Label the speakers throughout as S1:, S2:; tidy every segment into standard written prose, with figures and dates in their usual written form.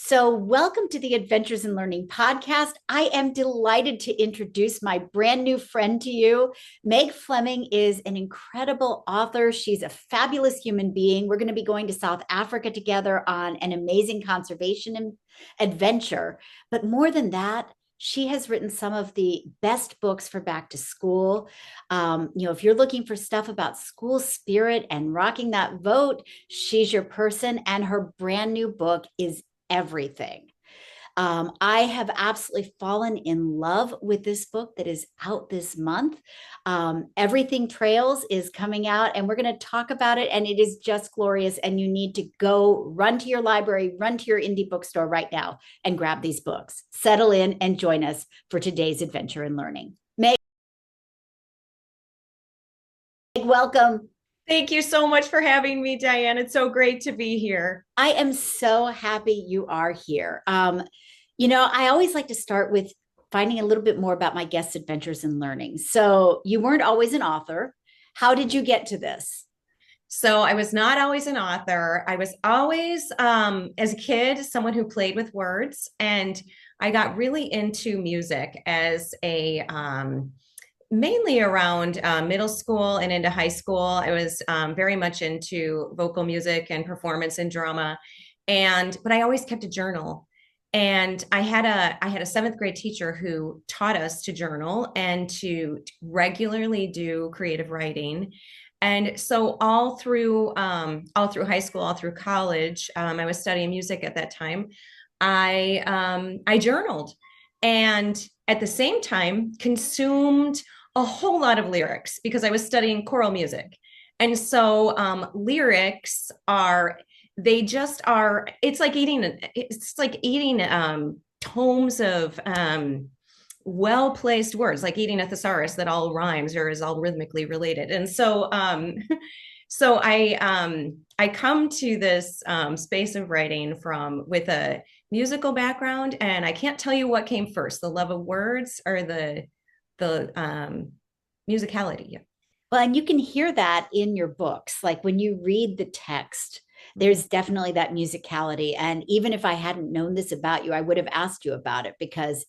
S1: So, welcome to the Adventures in Learning podcast. I am delighted to introduce my brand new friend to you. Meg Fleming is an incredible author. She's a fabulous human being. We're going to be going to South Africa together on an amazing conservation adventure. But more than that, she has written some of the best books for back to school. If you're looking for stuff about school spirit and rocking that vote, she's your person. And her brand new book is everything. I have absolutely fallen in love with this book that is out this month. Everything Trails is coming out, and we're going to talk about it. And it is just glorious. And you need to go run to your library, run to your indie bookstore right now and grab these books. Settle in and join us for today's adventure in learning. Meg, welcome.
S2: Thank you so much for having me, Diane. It's so great to be here.
S1: I am so happy you are here. I always like to start with finding a little bit more about my guests' adventures in learning. So, you weren't always an author. How did you get to this?
S2: So I was not always an author. I was always, as a kid, someone who played with words. And I got really into music as mainly around middle school and into high school. I was very much into vocal music and performance and drama. But I always kept a journal. And I had a seventh grade teacher who taught us to journal and to regularly do creative writing. And so all through high school, all through college, I was studying music at that time. I journaled, and at the same time consumed a whole lot of lyrics because I was studying choral music. And so lyrics are they just are it's like eating tomes of well-placed words, like eating a thesaurus that all rhymes or is all rhythmically related. And so I come to this space of writing from with a musical background, and I can't tell you what came first, the love of words or the musicality.
S1: Well, and you can hear that in your books. Like when you read the text, there's definitely that musicality. And even if I hadn't known this about you, I would have asked you about it because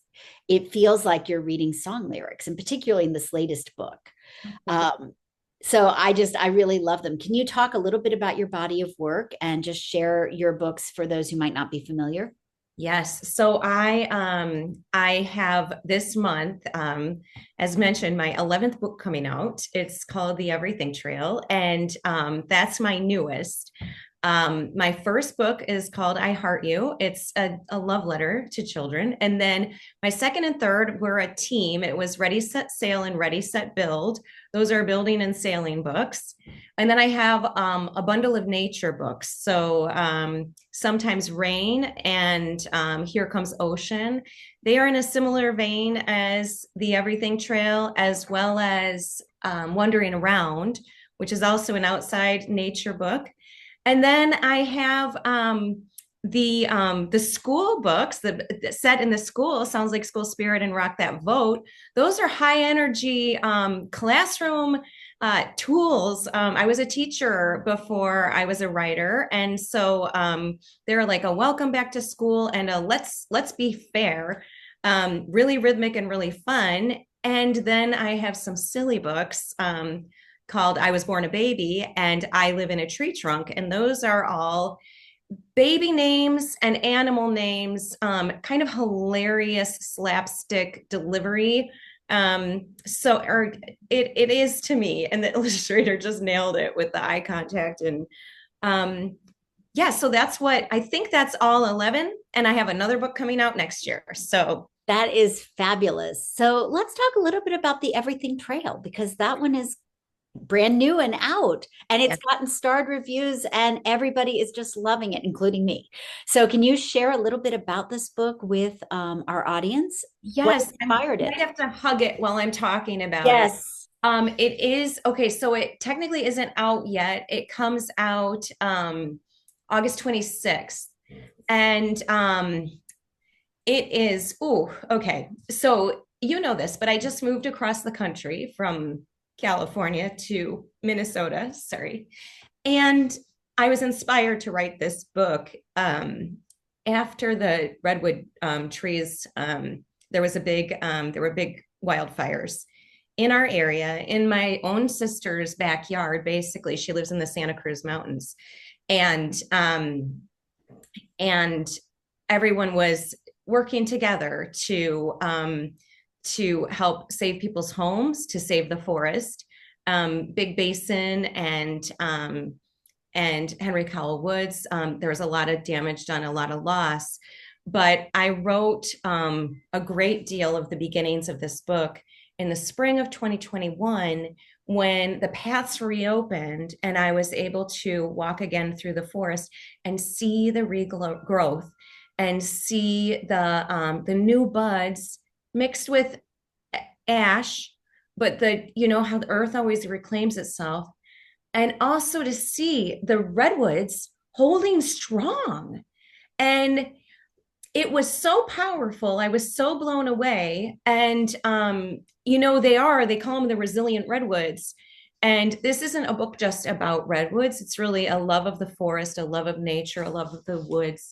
S1: it feels like you're reading song lyrics, and particularly in this latest book. Um, I really love them. Can you talk a little bit about your body of work and just share your books for those who might not be familiar?
S2: Yes. So I have this month, as mentioned, my 11th book coming out. It's called The Everything Trail, and that's my newest. My first book is called I Heart You. It's a love letter to children. And then my second and third were a team. It was Ready, Set, Sail and Ready, Set, Build. Those are building and sailing books. And then I have a bundle of nature books. So sometimes Rain and Here Comes Ocean. They are in a similar vein as The Everything Trail, as well as Wandering Around, which is also an outside nature book. And then I have the school books that set in the school, sounds like School Spirit and Rock That Vote. Those are high energy classroom tools. I was a teacher before I was a writer, and so they're like a welcome back to school and a let's be fair, really rhythmic and really fun. And then I have some silly books. Called I Was Born a Baby and I Live in a Tree Trunk. And those are all baby names and animal names, kind of hilarious slapstick delivery. It is to me, and the illustrator just nailed it with the eye contact. And yeah, so that's what I think that's all 11. And I have another book coming out next year. So
S1: That is fabulous. So let's talk a little bit about the Everything Trail because that one is brand new and out, and it's
S2: yeah.
S1: gotten starred reviews and everybody is just loving it, including me. So can you share a little bit about this book with our audience? What
S2: Yes, I
S1: inspired
S2: might
S1: it?
S2: have to hug it while I'm talking about it.
S1: Yes.
S2: It is okay, so it technically isn't out yet. It comes out August 26th. And it is, oh, okay. So you know this, but I just moved across the country from California to Minnesota, sorry. And I was inspired to write this book after the redwood trees, there were big wildfires in our area, in my own sister's backyard. Basically, she lives in the Santa Cruz Mountains, and and everyone was working together to help save people's homes, to save the forest. Big Basin and Henry Cowell Woods. There was a lot of damage done, a lot of loss. But I wrote a great deal of the beginnings of this book in the spring of 2021, when the paths reopened and I was able to walk again through the forest and see the regrowth and see the new buds mixed with ash, but how the earth always reclaims itself. And also to see the redwoods holding strong. And it was so powerful. I was so blown away. And, they call them the resilient redwoods. And this isn't a book just about redwoods. It's really a love of the forest, a love of nature, a love of the woods.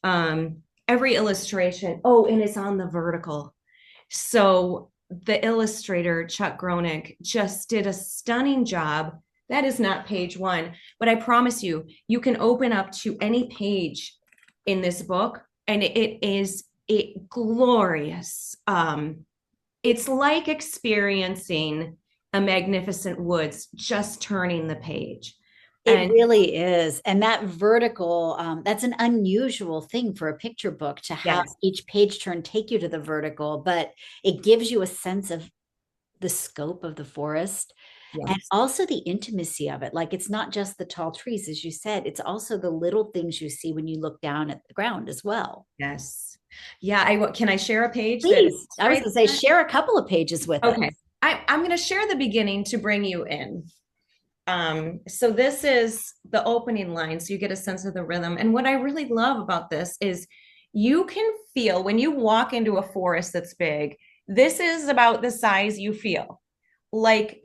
S2: Every illustration. Oh, and it's on the vertical. So the illustrator, Chuck Groenink, just did a stunning job. That is not page one, but I promise you, you can open up to any page in this book and it is glorious. It's like experiencing a magnificent woods, just turning the page.
S1: It really is. And that vertical, that's an unusual thing for a picture book, to have each page turn take you to the vertical, but it gives you a sense of the scope of the forest. Yes. And also the intimacy of it. Like, it's not just the tall trees, as you said, it's also the little things you see when you look down at the ground as well.
S2: Yes. Yeah. Can I share a page?
S1: Please. I was going to say, share a couple of pages with us.
S2: Okay. I'm going to share the beginning to bring you in. So this is the opening line, so you get a sense of the rhythm. And what I really love about this is you can feel when you walk into a forest that's big, this is about the size you feel, like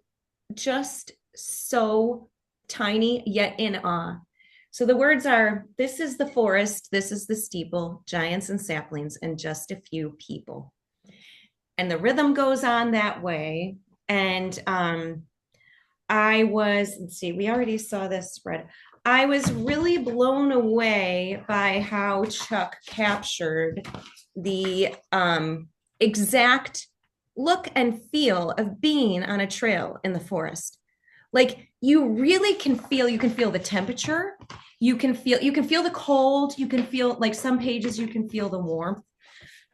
S2: just so tiny yet in awe. So the words are, this is the forest, this is the steeple, giants and saplings, and just a few people. And the rhythm goes on that way. And let's see, we already saw this spread. I was really blown away by how Chuck captured the exact look and feel of being on a trail in the forest. Like, you really can feel the temperature, you can feel the cold, you can feel, like, some pages you can feel the warmth.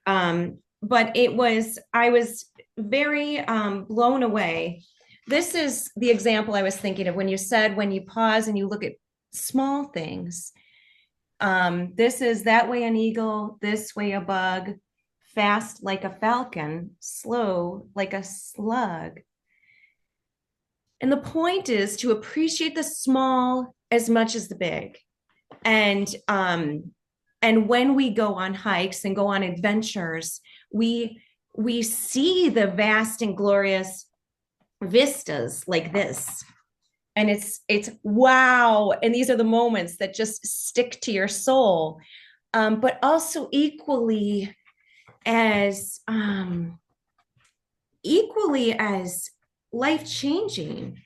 S2: But I was very blown away. This is the example I was thinking of when you said, when you pause and you look at small things. This is that way an eagle, this way a bug, fast like a falcon, slow like a slug. And the point is to appreciate the small as much as the big. And when we go on hikes and go on adventures, we see the vast and glorious vistas like this. And it's wow. And these are the moments that just stick to your soul. But also equally as life-changing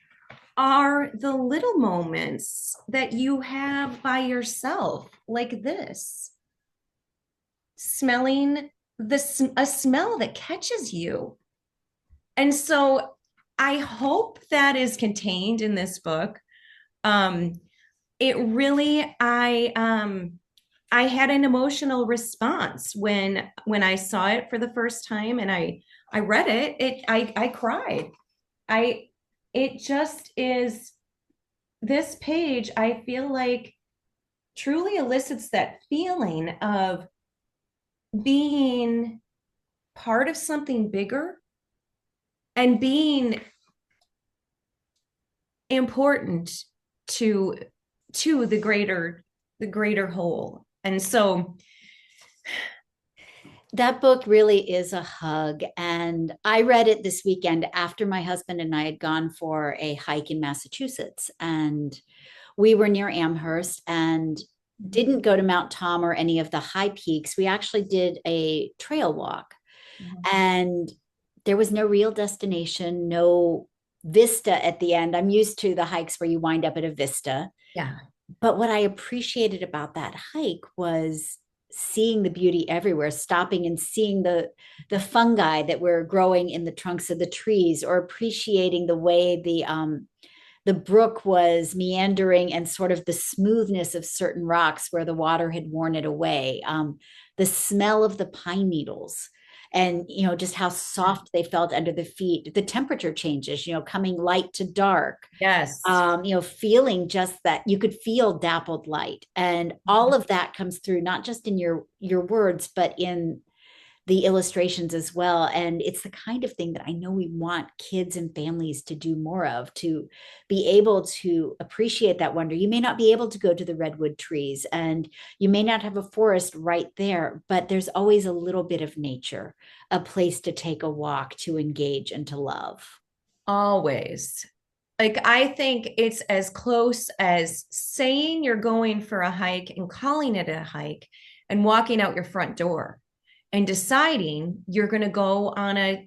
S2: are the little moments that you have by yourself, like this, smelling a smell that catches you. And so I hope that is contained in this book. It really, I had an emotional response when I saw it for the first time and I read it. I cried. It just is, this page, I feel like truly elicits that feeling of being part of something bigger and being important to the greater whole. And so
S1: that book really is a hug. And I read it this weekend after my husband and I had gone for a hike in Massachusetts. And we were near Amherst, and didn't go to Mount Tom or any of the high peaks. We actually did a trail walk,
S2: Mhm.
S1: and there was no real destination, no vista at the end. I'm used to the hikes where you wind up at a vista.
S2: Yeah.
S1: But what I appreciated about that hike was seeing the beauty everywhere, stopping and seeing the fungi that were growing in the trunks of the trees, or appreciating the way the brook was meandering and sort of the smoothness of certain rocks where the water had worn it away. The smell of the pine needles, and just how soft they felt under the feet, the temperature changes, coming light to dark,
S2: Yes.
S1: feeling just that you could feel dappled light, and all of that comes through not just in your words, but in the illustrations as well. And it's the kind of thing that I know we want kids and families to do more of, to be able to appreciate that wonder. You may not be able to go to the redwood trees, and you may not have a forest right there, but there's always a little bit of nature, a place to take a walk, to engage, and to love.
S2: Always. Like, I think it's as close as saying you're going for a hike and calling it a hike and walking out your front door and deciding you're going to go on a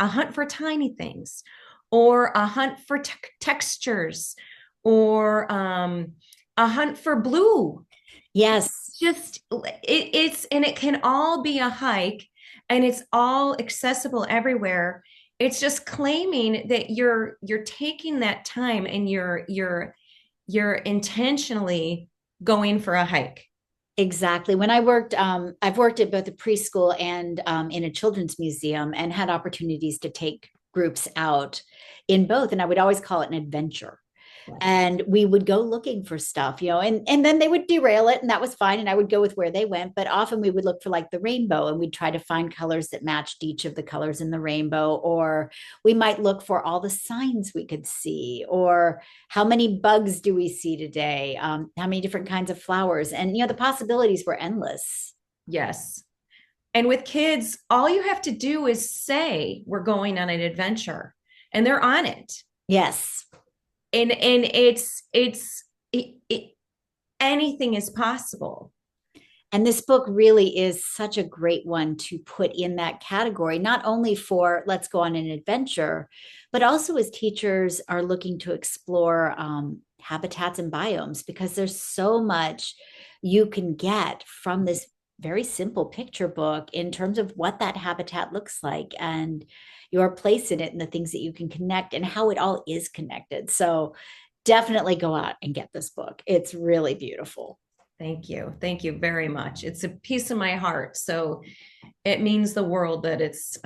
S2: hunt for tiny things, or a hunt for textures, or a hunt for blue.
S1: Yes.
S2: Just it's and it can all be a hike, and it's all accessible everywhere. It's just claiming that you're taking that time, and you're intentionally going for a hike.
S1: Exactly. When I worked, I've worked at both a preschool and in a children's museum, and had opportunities to take groups out in both. And I would always call it an adventure. And we would go looking for stuff, and then they would derail it, and that was fine. And I would go with where they went. But often we would look for like the rainbow, and we'd try to find colors that matched each of the colors in the rainbow. Or we might look for all the signs we could see, or how many bugs do we see today? How many different kinds of flowers? And, the possibilities were endless.
S2: Yes. And with kids, all you have to do is say, we're going on an adventure, and they're on it.
S1: Yes.
S2: And anything is possible.
S1: And this book really is such a great one to put in that category, not only for let's go on an adventure, but also as teachers are looking to explore habitats and biomes, because there's so much you can get from this very simple picture book in terms of what that habitat looks like, and your place in it, and the things that you can connect, and how it all is connected. So definitely go out and get this book. It's really beautiful.
S2: Thank you. Thank you very much. It's a piece of my heart. So it means the world that it's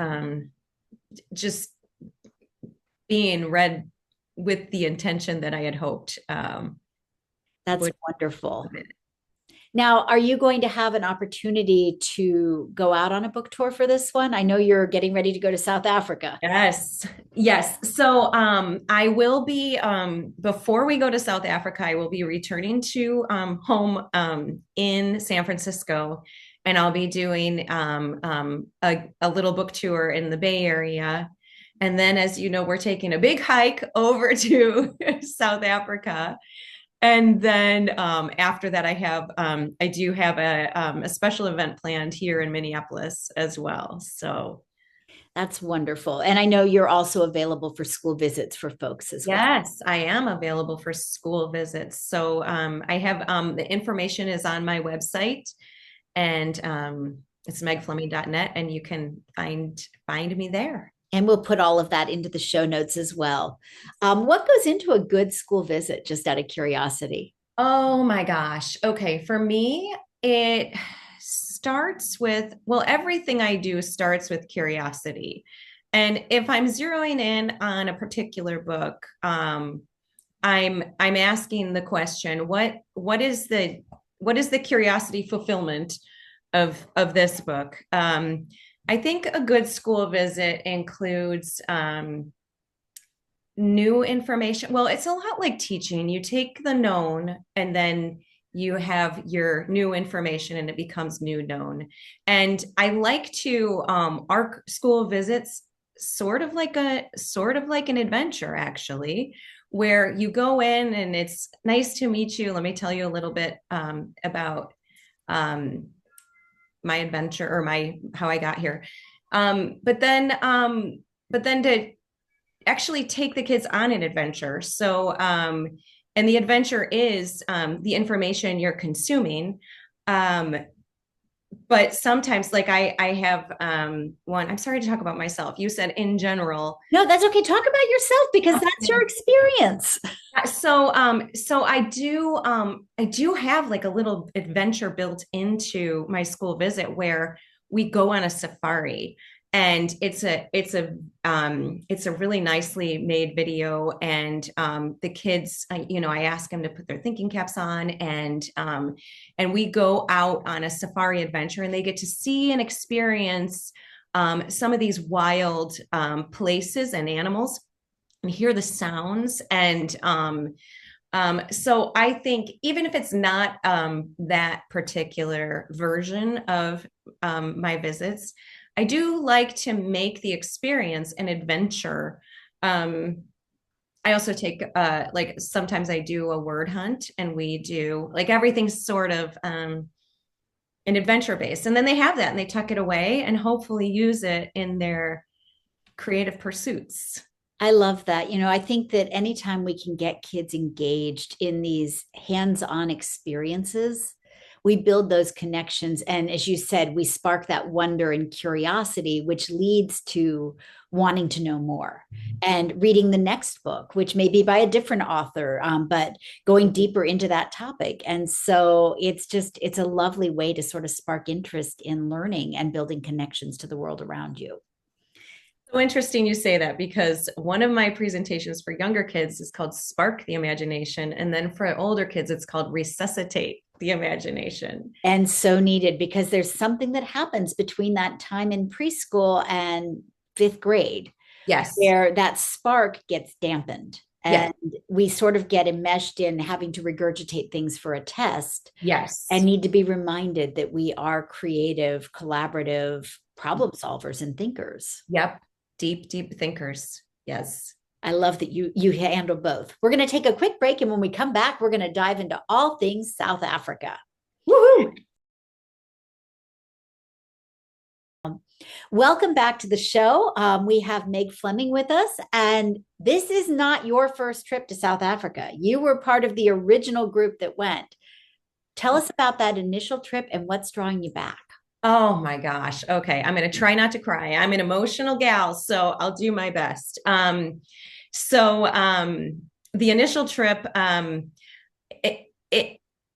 S2: just being read with the intention that I had hoped.
S1: That's wonderful. Now, are you going to have an opportunity to go out on a book tour for this one? I know you're getting ready to go to South Africa.
S2: Yes. Yes. So I will be before we go to South Africa, I will be returning to home in San Francisco, and I'll be doing a little book tour in the Bay Area. And then, as you know, we're taking a big hike over to South Africa. And then after that, I do have a special event planned here in Minneapolis as well. So
S1: that's wonderful. And I know you're also available for school visits for folks as well.
S2: yes, I am available for school visits. So I have the information is on my website, and it's megfleming.net, and you can find me there.
S1: And we'll put all of that into the show notes as well. What goes into a good school visit, just out of curiosity?
S2: Oh my gosh. Okay. For me, it starts with, well, everything I do starts with curiosity. And if I'm zeroing in on a particular book, I'm asking the question, what is the curiosity fulfillment of this book? I think a good school visit includes new information. Well, it's a lot like teaching. You take the known, and then you have your new information, and it becomes new known. And I like to arc school visits sort of like an adventure, actually, where you go in and it's nice to meet you. Let me tell you a little bit about um, my adventure or my how I got here. But then to actually take the kids on an adventure. So and the adventure is the information you're consuming. Um, but sometimes like I have one, I'm sorry to talk about myself. You said in general.
S1: No, that's okay. Talk about yourself because that's your experience.
S2: So I do have like a little adventure built into my school visit where we go on a safari, and it's a really nicely made video, and the kids, I ask them to put their thinking caps on, and we go out on a safari adventure, and they get to see and experience some of these wild places and animals and hear the sounds. And so I think even if it's not that particular version of my visits, I do like to make the experience an adventure. I also take like sometimes I do a word hunt, and we do like everything's sort of an adventure based, and then they have that and they tuck it away and hopefully use it in their creative pursuits.
S1: I love that. I think that anytime we can get kids engaged in these hands on experiences, we build those connections. And as you said, we spark that wonder and curiosity, which leads to wanting to know more and reading the next book, which may be by a different author, but going deeper into that topic. And so it's a lovely way to sort of spark interest in learning and building connections to the world around you.
S2: So interesting you say that, because one of my presentations for younger kids is called Spark the Imagination. And then for older kids, it's called Resuscitate the Imagination.
S1: And so needed, because there's something that happens between that time in preschool and fifth grade.
S2: Yes.
S1: Where that spark gets dampened. And we sort of get enmeshed in having to regurgitate things for a test.
S2: Yes.
S1: And need to be reminded that we are creative, collaborative problem solvers and thinkers.
S2: Yep. Deep, deep thinkers. Yes.
S1: I love that you handle both. We're going to take a quick break, and when we come back, we're going to dive into all things South Africa.
S2: Woohoo!
S1: Welcome back to the show. We have Meg Fleming with us, and this is not your first trip to South Africa. You were part of the original group that went. Tell us about that initial trip and what's drawing you back.
S2: Oh my gosh. Okay. I'm going to try not to cry. I'm an emotional gal, so I'll do my best. The initial trip,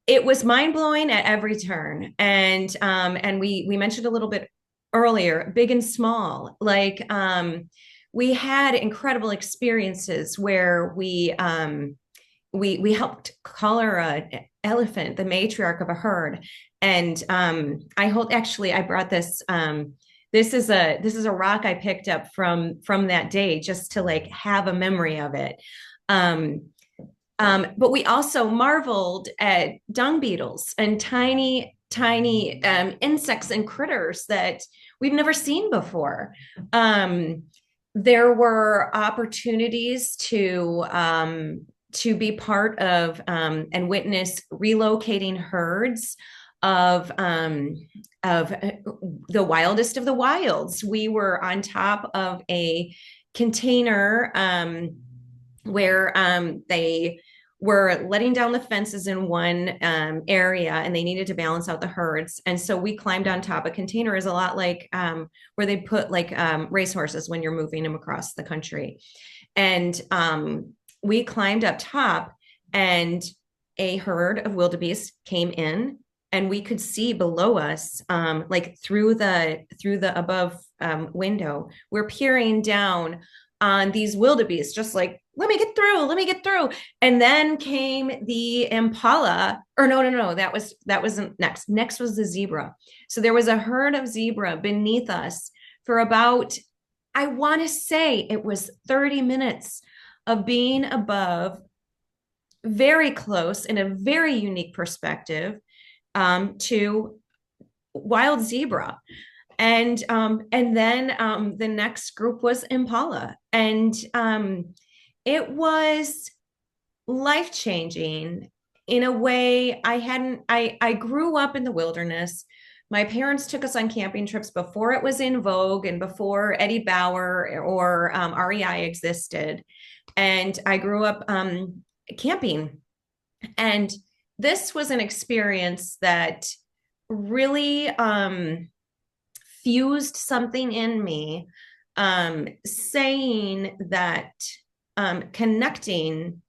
S2: it was mind blowing at every turn. And we mentioned a little bit earlier, big and small, like, we had incredible experiences where we helped color an elephant, the matriarch of a herd. And I brought this. This is a rock I picked up from that day just to like have a memory of it. But we also marveled at dung beetles and tiny insects and critters that we've never seen before. There were opportunities to be part of and witness relocating herds of the wildest of the wilds. We were on top of a container where they were letting down the fences in one area, and they needed to balance out the herds. And so we climbed on top. A container is a lot like where they put like racehorses when you're moving them across the country. And we climbed up top, and a herd of wildebeest came in, and we could see below us, like through the above window. We're peering down on these wildebeest, just like, let me get through. And then came the impala, or no, that wasn't next. Next was the zebra. So there was a herd of zebra beneath us for about, I want to say it was 30 minutes of being above, very close in a very unique perspective to wild zebra. And then the next group was impala. And it was life-changing in a way I grew up in the wilderness. My parents took us on camping trips before it was in vogue and before Eddie Bauer or REI existed. And I grew up camping. And this was an experience that really fused something in me, saying that connecting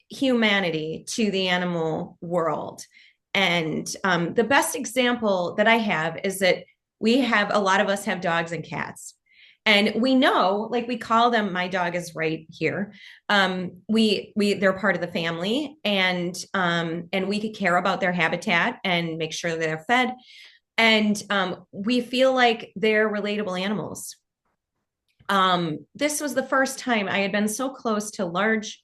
S2: humanity to the animal world. And the best example that I have is that a lot of us have dogs and cats. And we know, like we call them, my dog is right here. They're part of the family, and we could care about their habitat and make sure that they're fed. And we feel like they're relatable animals. This was the first time I had been so close to large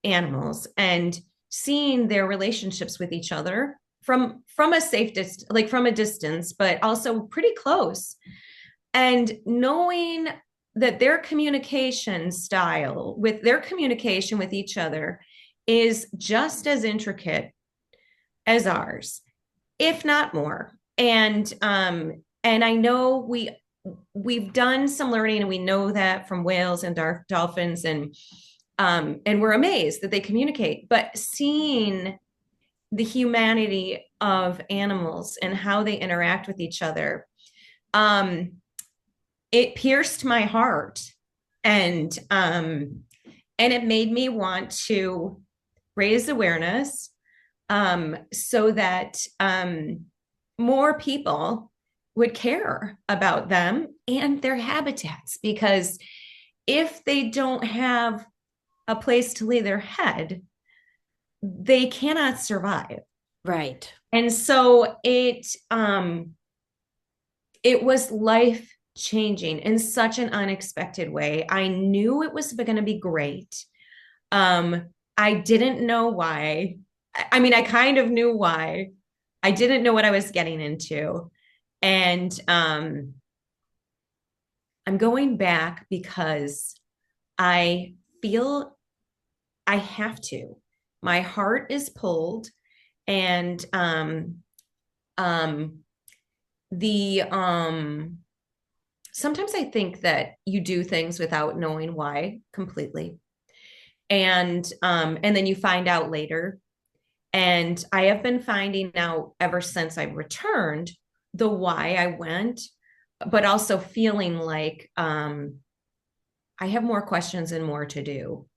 S2: animals and seeing their relationships with each other from a safe distance, like from a distance, but also pretty close. And knowing that their communication style with their communication with each other is just as intricate as ours, if not more. And I know we've done some learning, and we know that from whales and dolphins, and we're amazed that they communicate. But seeing the humanity of animals and how they interact with each other, it pierced my heart, and it made me want to raise awareness, so that more people would care about them and their habitats. Because if they don't have a place to lay their head, they cannot survive.
S1: Right.
S2: And so it was life changing in such an unexpected way. I knew it was going to be great. I didn't know why. I mean, I kind of knew why. I didn't know what I was getting into. And I'm going back because I feel I have to. My heart is pulled, and the sometimes I think that you do things without knowing why completely. And then you find out later. And I have been finding out ever since I returned the why I went, but also feeling like I have more questions and more to do.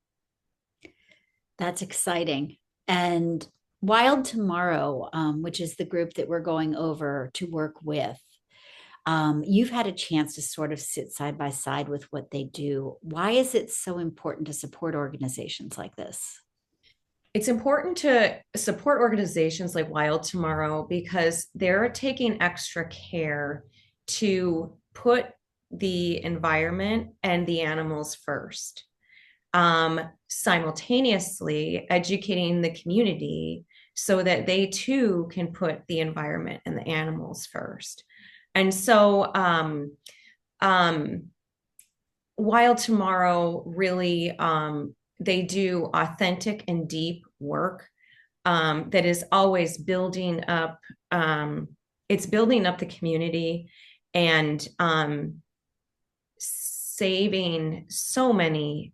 S1: That's exciting. And Wild Tomorrow, which is the group that we're going over to work with, you've had a chance to sort of sit side by side with what they do. Why is it so important to support organizations like this?
S2: It's important to support organizations like Wild Tomorrow because they're taking extra care to put the environment and the animals first, simultaneously educating the community so that they too can put the environment and the animals first. And so Wild Tomorrow really they do authentic and deep work that is always building up. It's building up the community and saving so many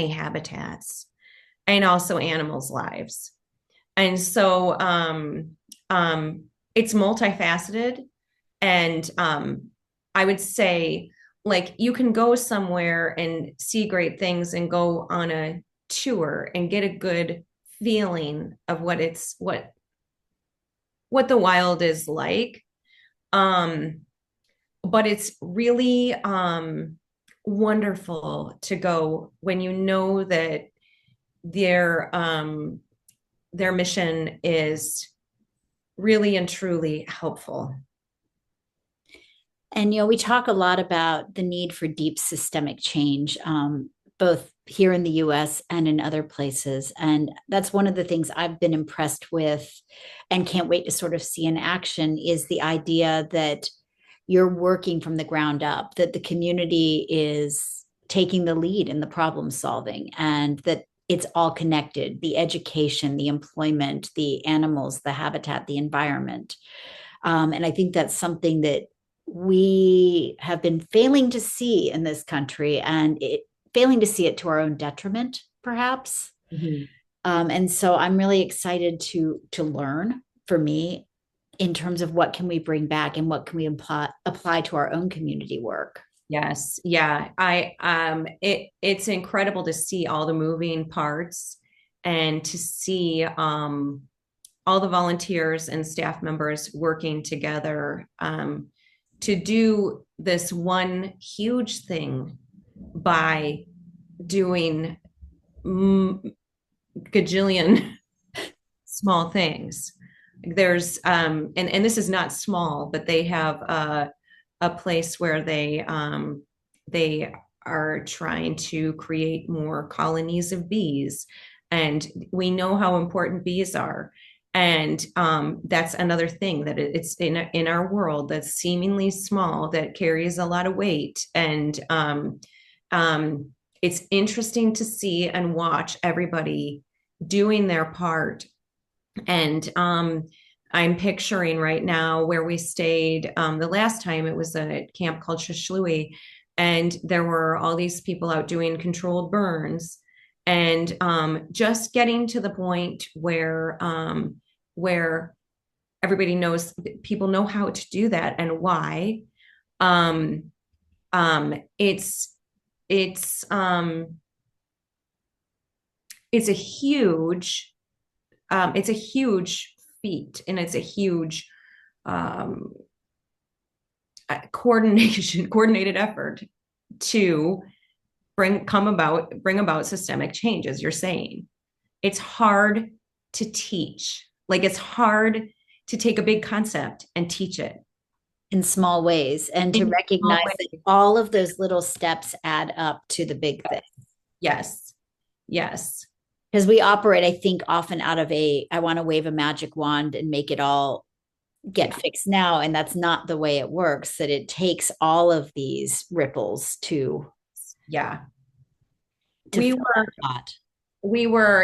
S2: habitats and also animals' lives. And so it's multifaceted. And I would say, like, you can go somewhere and see great things and go on a tour and get a good feeling of what the wild is like. But it's really wonderful to go when you know that their mission is really and truly helpful.
S1: And, we talk a lot about the need for deep systemic change, both here in the US and in other places. And that's one of the things I've been impressed with and can't wait to sort of see in action is the idea that you're working from the ground up, that the community is taking the lead in the problem solving, and that it's all connected, the education, the employment, the animals, the habitat, the environment. And I think that's something that we have been failing to see in this country, and failing to see it to our own detriment, perhaps.
S2: Mhm.
S1: And so I'm really excited to learn, for me, in terms of what can we bring back and what can we apply to our own community work.
S2: Yes. Yeah. It's incredible to see all the moving parts and to see all the volunteers and staff members working together to do this one huge thing by doing gajillion small things. There's and this is not small, but they have a place where they are trying to create more colonies of bees, and we know how important bees are. And that's another thing that it's in our world that's seemingly small that carries a lot of weight. And it's interesting to see and watch everybody doing their part. And I'm picturing right now where we stayed the last time. It was a camp called Shashlui, and there were all these people out doing controlled burns, and just getting to the point where everybody knows, people know how to do that and why. Um, um, it's it's um, it's a huge it's a huge feat, and it's a huge um, coordinated effort to bring about systemic change, as you're saying. It's hard to teach. Like, it's hard to take a big concept and teach it
S1: In small ways, and to
S2: in small
S1: recognize that
S2: ways.
S1: all of those little steps add up to the big thing.
S2: Yes. Yes.
S1: Because we operate, I think, often out of I want to wave a magic wand and make it all get
S2: Yeah.
S1: fixed now. And that's not the way it works, that it takes all of these ripples
S2: Yeah.
S1: to
S2: We
S1: fill
S2: were
S1: that pot.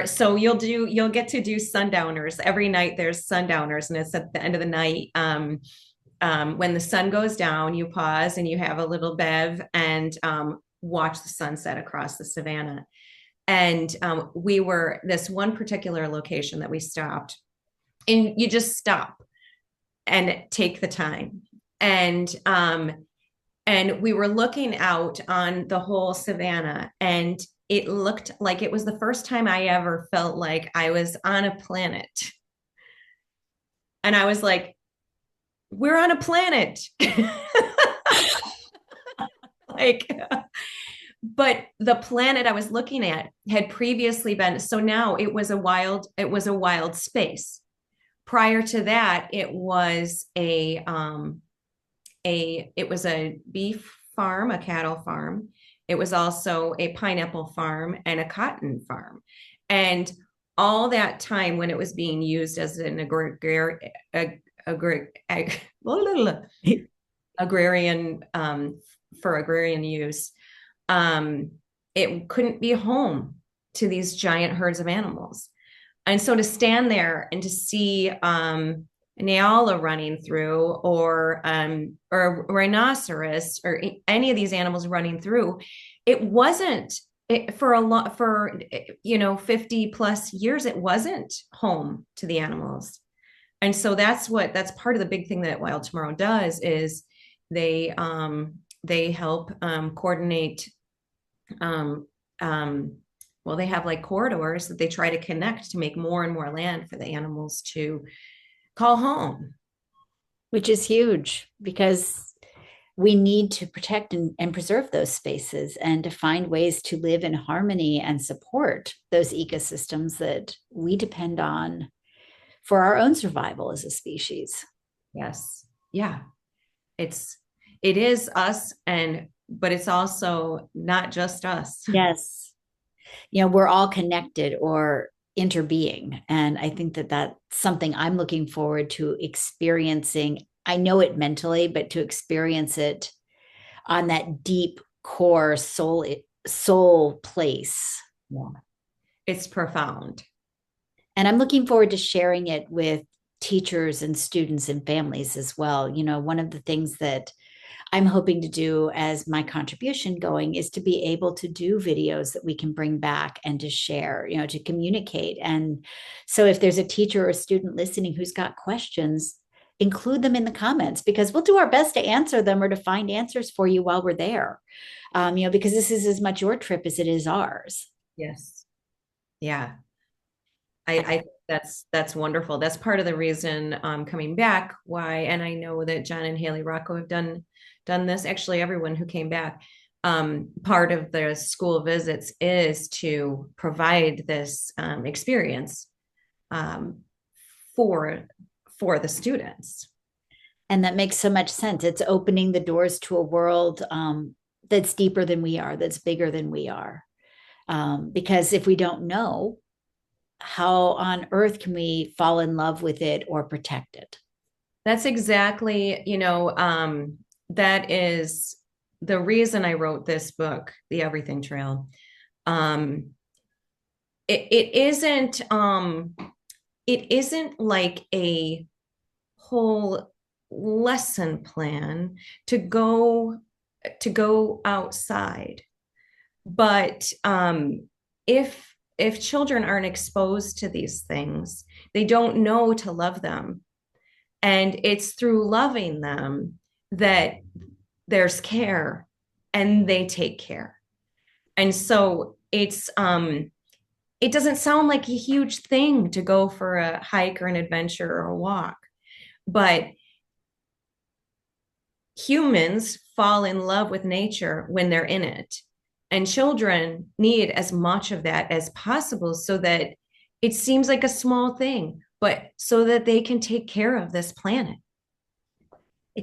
S2: so you'll get to do sundowners every night. There's sundowners, and it's at the end of the night. When the sun goes down, you pause and you have a little bev and watch the sunset across the savannah. And we were this one particular location that we stopped, and you just stop and take the time. And we were looking out on the whole savannah, and it looked like it was the first time I ever felt like I was on a planet. And I was like, we're on a planet. Like, but the planet I was looking at had previously been, so now it was a wild space. Prior to that, it was it was a beef farm, a cattle farm. It was also a pineapple farm and a cotton farm. And all that time when it was being used as an agrarian for agrarian use, it couldn't be home to these giant herds of animals. And so to stand there and to see Nyala running through, or a rhinoceros, or any of these animals running through, it wasn't for a lot, for 50 plus years, it wasn't home to the animals. And so that's part of the big thing that Wild Tomorrow does, is they help coordinate. um, well, they have like corridors that they try to connect to make more and more land for the animals to call home.
S1: Which is huge, because we need to protect and preserve those spaces, and to find ways to live in harmony and support those ecosystems that we depend on for our own survival as a species.
S2: Yes. Yeah. It is us, but it's also not just us.
S1: Yes. We're all connected or interbeing. And I think that that's something I'm looking forward to experiencing. I know it mentally, but to experience it on that deep core soul place.
S2: Yeah. it's profound.
S1: And I'm looking forward to sharing it with teachers and students and families as well. You know, one of the things that I'm hoping to do as my contribution going is to be able to do videos that we can bring back and to share, you know, to communicate. And so if there's a teacher or a student listening who's got questions, include them in the comments because we'll do our best to answer them or to find answers for you while we're there. You know, because this is as much your trip as it is ours.
S2: Yes. Yeah. I think that's wonderful. That's part of the reason coming back why, and I know that John and Haley Rocco have done this. Actually, everyone who came back, part of the school visits is to provide this experience for the students.
S1: And that makes so much sense. It's opening the doors to a world that's deeper than we are, that's bigger than we are. Because if we don't know, how on earth can we fall in love with it or protect it?
S2: That's exactly, that is the reason I wrote this book, The Everything Trail. It isn't like a whole lesson plan to go outside. But if children aren't exposed to these things, they don't know to love them. And it's through loving them that there's care and they take care. And so it doesn't sound like a huge thing to go for a hike or an adventure or a walk, but humans fall in love with nature when they're in it. And children need as much of that as possible so that it seems like a small thing, but so that they can take care of this planet,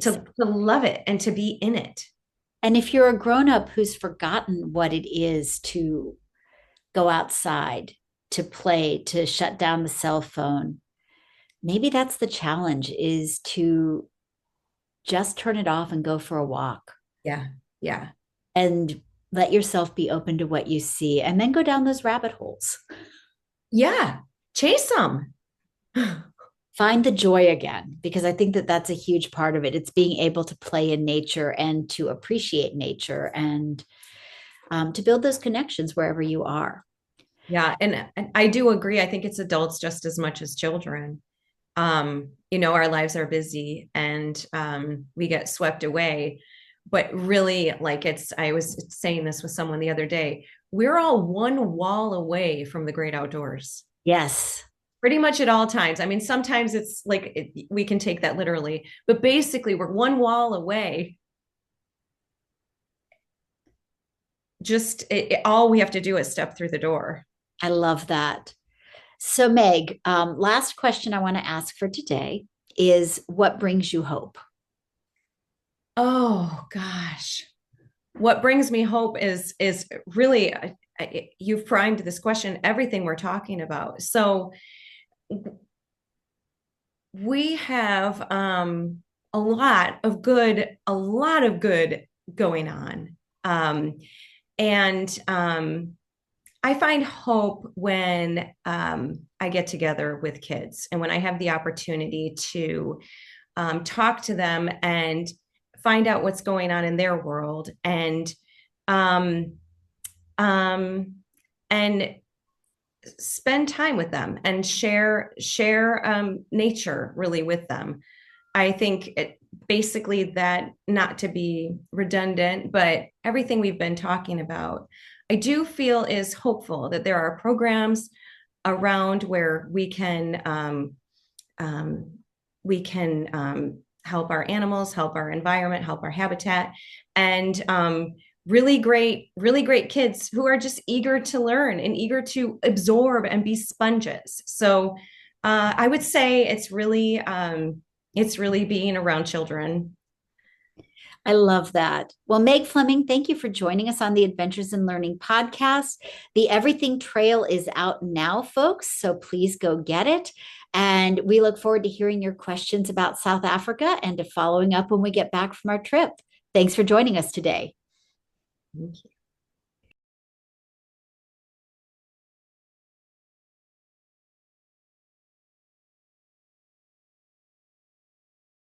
S2: to love it and to be in it.
S1: And if you're a grown up who's forgotten what it is to go outside, to play, to shut down the cell phone, maybe that's the challenge is to just turn it off and go for a walk.
S2: Yeah. Yeah.
S1: And let yourself be open to what you see and then go down those rabbit holes.
S2: Yeah. Chase them.
S1: Find the joy again, because I think that that's a huge part of it. It's being able to play in nature and to appreciate nature and to build those connections wherever you are.
S2: Yeah. And I do agree. I think it's adults just as much as children. Our lives are busy and we get swept away. But really, I was saying this with someone the other day, we're all one wall away from the great outdoors.
S1: Yes.
S2: Pretty much at all times. I mean, sometimes it's like we can take that literally, but basically we're one wall away. Just all we have to do is step through the door.
S1: I love that. So, Meg, last question I want to ask for today is what brings you hope?
S2: Oh gosh, what brings me hope is really you've primed this question, everything we're talking about. So we have a lot of good going on, and I find hope when I get together with kids and when I have the opportunity to talk to them and find out what's going on in their world and spend time with them and share nature really with them. I think basically that, not to be redundant, but everything we've been talking about, I do feel is hopeful that there are programs around where we can help our animals, help our environment, help our habitat, and really great kids who are just eager to learn and eager to absorb and be sponges. So I would say it's really being around children.
S1: I love that. Well, Meg Fleming, thank you for joining us on the Adventures in Learning podcast. The Everything Trail is out now, folks, so please go get it. And we look forward to hearing your questions about South Africa and to following up when we get back from our trip. Thanks for joining us today.
S2: Thank you.